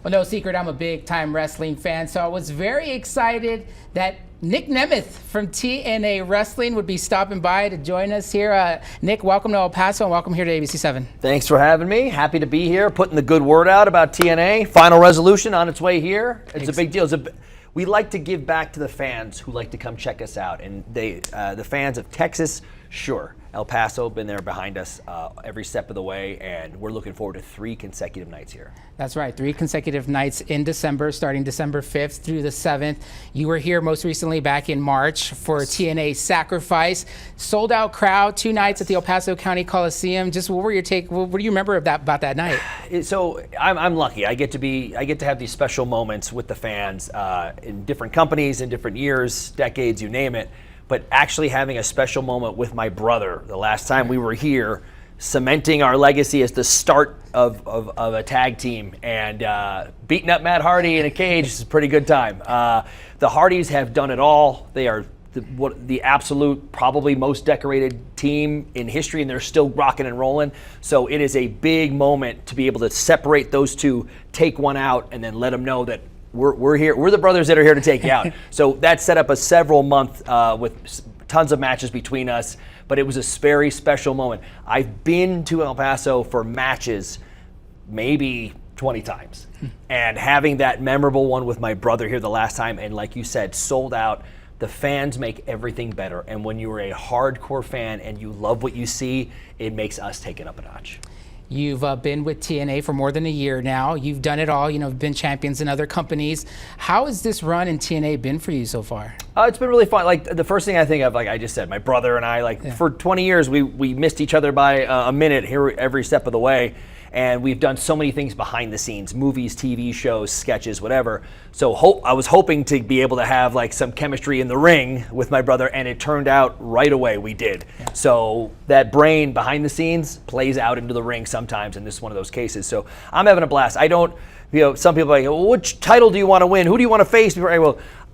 Well, no secret, I'm a big-time wrestling fan, so I was very excited that Nick Nemeth from TNA Wrestling would be stopping by to join us here. Nick, welcome to El Paso and welcome here to ABC7. Thanks for having me. Happy to be here, putting the good word out about TNA. Final resolution on its way here. It's a big deal. We like to give back to the fans who like to come check us out, and the fans of Texas, sure. El Paso, been there behind us every step of the way, and we're looking forward to 3 consecutive nights here. That's right, 3 consecutive nights in December, starting December 5th through the 7th. You were here most recently back in March for TNA Sacrifice. Sold out crowd, 2 nights at the El Paso County Coliseum. Just what were your take? What do you remember about that night? So I'm lucky. I get to have these special moments with the fans in different companies, in different years, decades, you name it. But actually having a special moment with my brother the last time we were here, cementing our legacy as the start of a tag team, and beating up Matt Hardy in a cage is a pretty good time. The Hardys have done it all. They are the absolute, probably most decorated team in history, and they're still rocking and rolling. So it is a big moment to be able to separate those two, take one out, and then let them know that we're here. We're the brothers that are here to take you out. So that set up a several month with tons of matches between us, but it was a very special moment. I've been to El Paso for matches maybe 20 times, and having that memorable one with my brother here the last time, and like you said, sold out. The fans make everything better, and when you're a hardcore fan and you love what you see, it makes us take it up a notch. You've been with TNA for more than a year now. You've done it all, been champions in other companies. How has this run in TNA been for you so far? It's been really fun. Like, the first thing I think of, like I just said, my brother and I, for 20 years, we missed each other by a minute here every step of the way. And we've done so many things behind the scenes, movies, TV shows, sketches, whatever. So I was hoping to be able to have like some chemistry in the ring with my brother, and it turned out right away we did. Yeah. So that brain behind the scenes plays out into the ring sometimes, and this is one of those cases. So I'm having a blast. I don't, some people are like, well, which title do you want to win? Who do you want to face?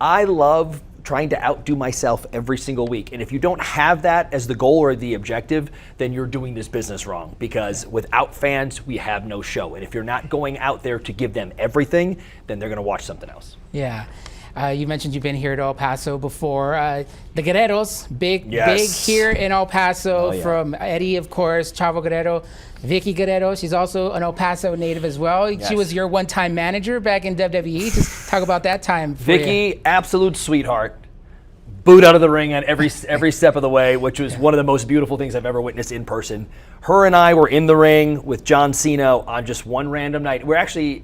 I love trying to outdo myself every single week. And if you don't have that as the goal or the objective, then you're doing this business wrong, because without fans, we have no show. And if you're not going out there to give them everything, then they're going to watch something else. Yeah. You mentioned you've been here to El Paso before. The Guerreros, big here in El Paso, from Eddie, of course, Chavo Guerrero, Vicky Guerrero. She's also an El Paso native as well. Yes. She was your one-time manager back in WWE. Just talk about that time. Vicky, absolute sweetheart. Booed out of the ring on every step of the way, which was one of the most beautiful things I've ever witnessed in person. Her and I were in the ring with John Cena on just one random night. We're actually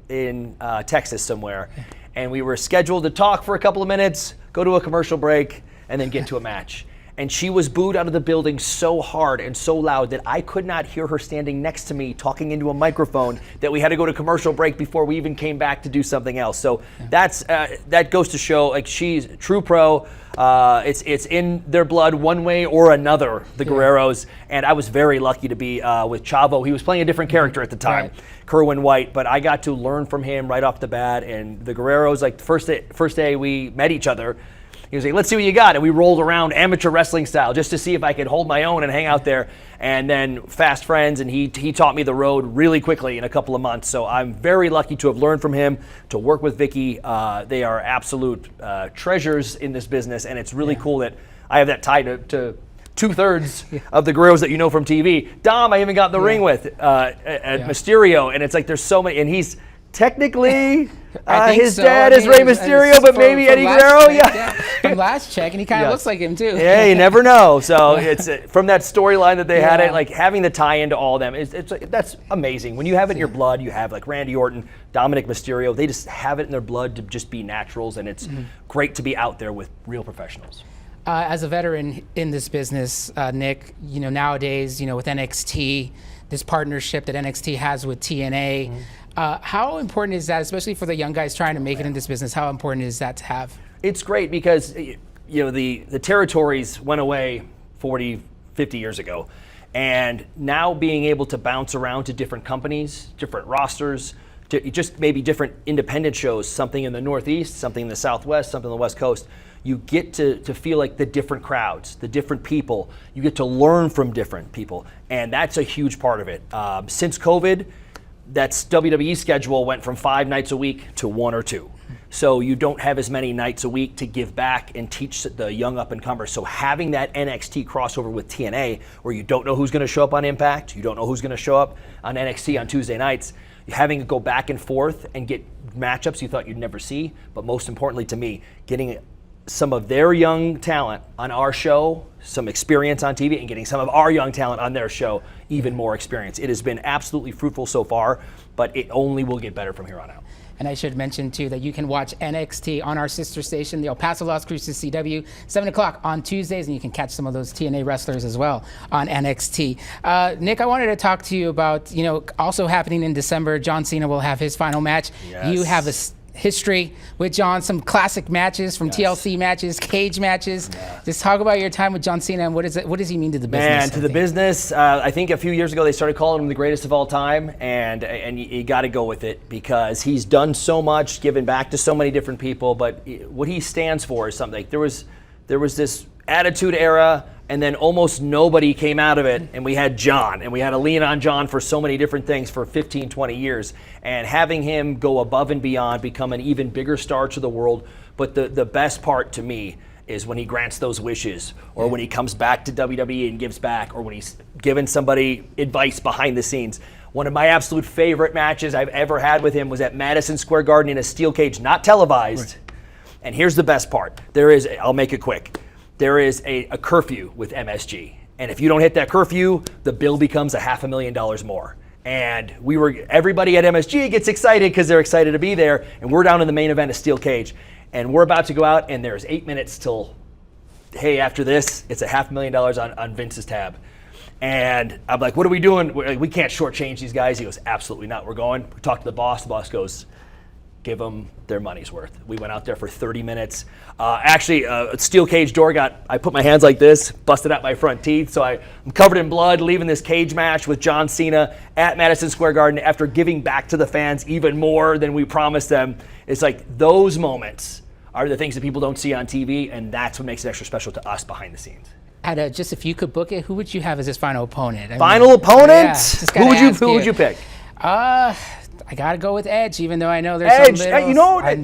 in Texas somewhere. And we were scheduled to talk for a couple of minutes, go to a commercial break, and then get to a match. And she was booed out of the building so hard and so loud that I could not hear her standing next to me talking into a microphone, that we had to go to commercial break before we even came back to do something else. So that goes to show, like, she's a true pro. It's in their blood one way or another, the Guerreros. And I was very lucky to be with Chavo. He was playing a different character at the time. Right. Kerwin White, but I got to learn from him right off the bat. And the Guerreros, like, the first day we met each other, he was like, let's see what you got. And we rolled around amateur wrestling style just to see if I could hold my own and hang out there. And then fast friends, and he taught me the road really quickly in a couple of months. So I'm very lucky to have learned from him, to work with Vicky. They are absolute treasures in this business, and it's really cool that I have that tie to 2/3 of the Guerreros that you know from TV. Dom, I even got in the ring with at Mysterio, and it's like there's so many, and he's technically his dad is Rey Mysterio, but maybe Eddie Guerrero. From last check, and he kind of looks like him too. Yeah, you never know. So it's from that storyline that they had it, like having the tie into all of them. That's amazing. When you have it in your blood, you have like Randy Orton, Dominic Mysterio. They just have it in their blood to just be naturals, and it's great to be out there with real professionals. As a veteran in this business, Nick, nowadays, with NXT, this partnership that NXT has with TNA. How important is that, especially for the young guys trying to make it in this business? How important is that to have? It's great because the territories went away 40, 50 years ago. And now being able to bounce around to different companies, different rosters, just maybe different independent shows, something in the Northeast, something in the Southwest, something on the West Coast, you get to feel like the different crowds, the different people. You get to learn from different people. And that's a huge part of it. Since COVID, that's WWE schedule went from 5 nights a week to 1 or 2. So you don't have as many nights a week to give back and teach the young up-and-comers. So having that NXT crossover with TNA, where you don't know who's going to show up on Impact, you don't know who's going to show up on NXT on Tuesday nights, having it go back and forth and get matchups you thought you'd never see, but most importantly to me, getting some of their young talent on our show, some experience on TV, and getting some of our young talent on their show, even more experience. It has been absolutely fruitful so far, but it only will get better from here on out. And I should mention, too, that you can watch NXT on our sister station, the El Paso Las Cruces CW, 7 o'clock on Tuesdays, and you can catch some of those TNA wrestlers as well on NXT. Nick, I wanted to talk to you about, also happening in December, John Cena will have his final match. Yes. You have a history with John, some classic matches from TLC matches, cage matches. Yeah. Just talk about your time with John Cena and what does he mean to the business? Man, to the business, I think a few years ago they started calling him the greatest of all time, and you got to go with it because he's done so much, given back to so many different people. But what he stands for is something. There was this Attitude Era, and then almost nobody came out of it, and we had John, and we had a lean on John for so many different things for 15, 20 years, and having him go above and beyond, become an even bigger star to the world. But the best part to me is when he grants those wishes, or when he comes back to WWE and gives back, or when he's giving somebody advice behind the scenes. One of my absolute favorite matches I've ever had with him was at Madison Square Garden in a steel cage, not televised. Right. And here's the best part. I'll make it quick. There is a curfew with MSG. And if you don't hit that curfew, the bill becomes $500,000 more. And everybody at MSG gets excited because they're excited to be there. And we're down in the main event of steel cage. And we're about to go out, and there's 8 minutes till, hey, after this, it's $500,000 on Vince's tab. And I'm like, what are we doing? We can't shortchange these guys. He goes, absolutely not. We're going. We talk to the boss. The boss goes, give them their money's worth. We went out there for 30 minutes. Actually, a steel cage door I put my hands like this, busted out my front teeth. So I'm covered in blood, leaving this cage match with John Cena at Madison Square Garden after giving back to the fans even more than we promised them. It's like those moments are the things that people don't see on TV, and that's what makes it extra special to us behind the scenes. Just if you could book it, who would you have as his final opponent? Final opponent? Yeah, who would you pick? I gotta go with Edge, even though I know there's Edge. some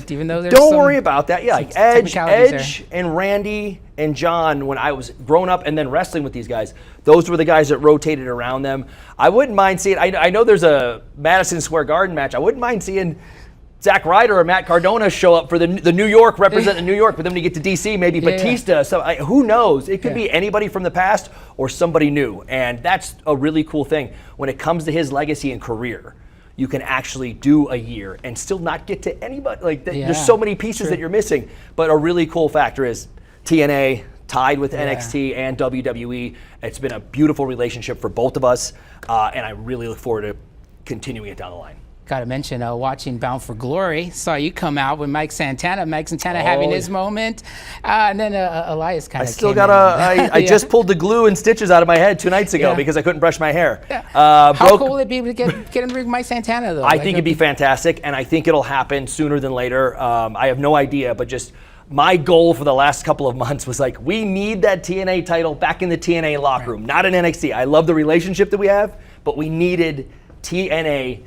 even though there's don't worry about that. Yeah, like Edge and Randy and John. When I was growing up and then wrestling with these guys, those were the guys that rotated around them. I wouldn't mind seeing. I know there's a Madison Square Garden match. I wouldn't mind seeing Zack Ryder or Matt Cardona show up for the New York, represent the New York, but then when you get to DC, maybe Batista. So who knows? It could be anybody from the past or somebody new, and that's a really cool thing when it comes to his legacy and career. You can actually do a year and still not get to anybody. There's so many pieces that you're missing. But a really cool factor is TNA tied with NXT and WWE. It's been a beautiful relationship for both of us, and I really look forward to continuing it down the line. Got to mention, watching Bound for Glory, saw you come out with Mike Santana having his moment, and then Elias kind of. I still got I just pulled the glue and stitches out of my head 2 nights ago because I couldn't brush my hair. Yeah. How cool would it be to get in the ring with Mike Santana though? I think it'd be fantastic, and I think it'll happen sooner than later. I have no idea, but just my goal for the last couple of months was like, we need that TNA title back in the TNA locker room, not in NXT. I love the relationship that we have, but we needed TNA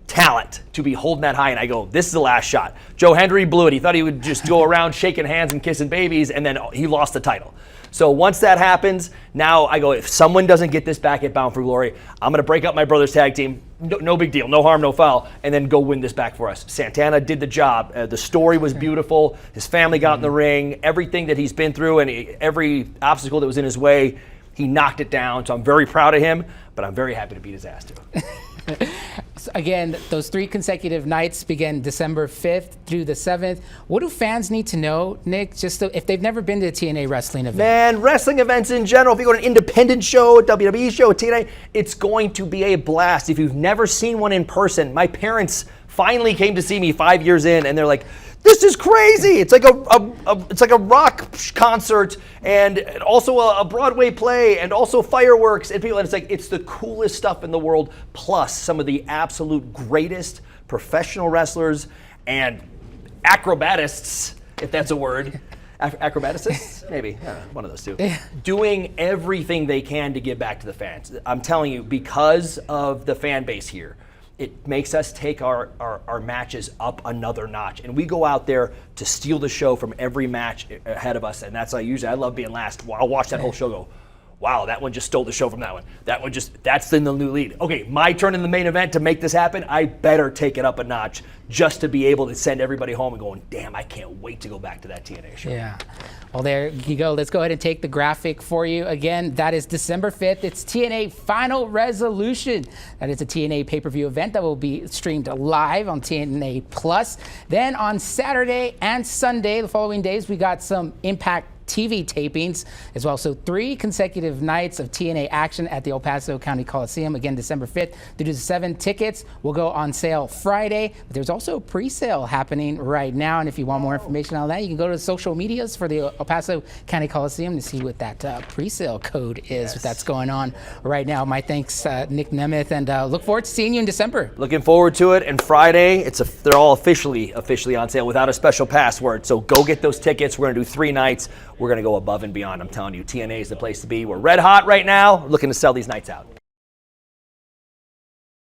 talent to be holding that high, and I go, this is the last shot. Joe Hendry blew it. He thought he would just go around shaking hands and kissing babies, and then he lost the title. So once that happens, now I go, if someone doesn't get this back at Bound for Glory, I'm going to break up my brother's tag team. No big deal, no harm, no foul, and then go win this back for us. Santana did the job. The story was beautiful. His family got in the ring. Everything that he's been through and every obstacle that was in his way, he knocked it down. So I'm very proud of him, but I'm very happy to beat his ass too. Again, those 3 consecutive nights begin December 5th through the 7th. What do fans need to know, Nick, if they've never been to a TNA wrestling event? Man, wrestling events in general, if you go to an independent show, a WWE show, a TNA, it's going to be a blast. If you've never seen one in person, my parents finally came to see me 5 years in, and they're like, this is crazy. It's like a rock concert and also a Broadway play and also fireworks and people. And it's the coolest stuff in the world. Plus some of the absolute greatest professional wrestlers and acrobatists, if that's a word. Acrobatists? Maybe. One of those two. Doing everything they can to give back to the fans. I'm telling you, because of the fan base here, it makes us take our matches up another notch. And we go out there to steal the show from every match ahead of us. And that's I love being last. I'll watch that whole show go, wow, that one just stole the show from that one. That's in the new lead. Okay, my turn in the main event to make this happen. I better take it up a notch just to be able to send everybody home and going, damn, I can't wait to go back to that TNA show. Yeah. Well, there you go. Let's go ahead and take the graphic for you. Again, that is December 5th. It's TNA Final Resolution. That is a TNA pay-per-view event that will be streamed live on TNA Plus. Then on Saturday and Sunday, the following days, we got some Impact TV tapings as well. So 3 consecutive nights of TNA action at the El Paso County Coliseum. Again, December 5th through to 7th. Tickets will go on sale Friday. But there's also a pre-sale happening right now. And if you want more information on that, you can go to the social medias for the El Paso County Coliseum to see what that pre-sale code is that's going on right now. My thanks, Nick Nemeth, and look forward to seeing you in December. Looking forward to it. And Friday, they're all officially on sale without a special password. So go get those tickets. We're going to do 3 nights. We're going to go above and beyond. I'm telling you, TNA is the place to be. We're red hot right now, looking to sell these nights out.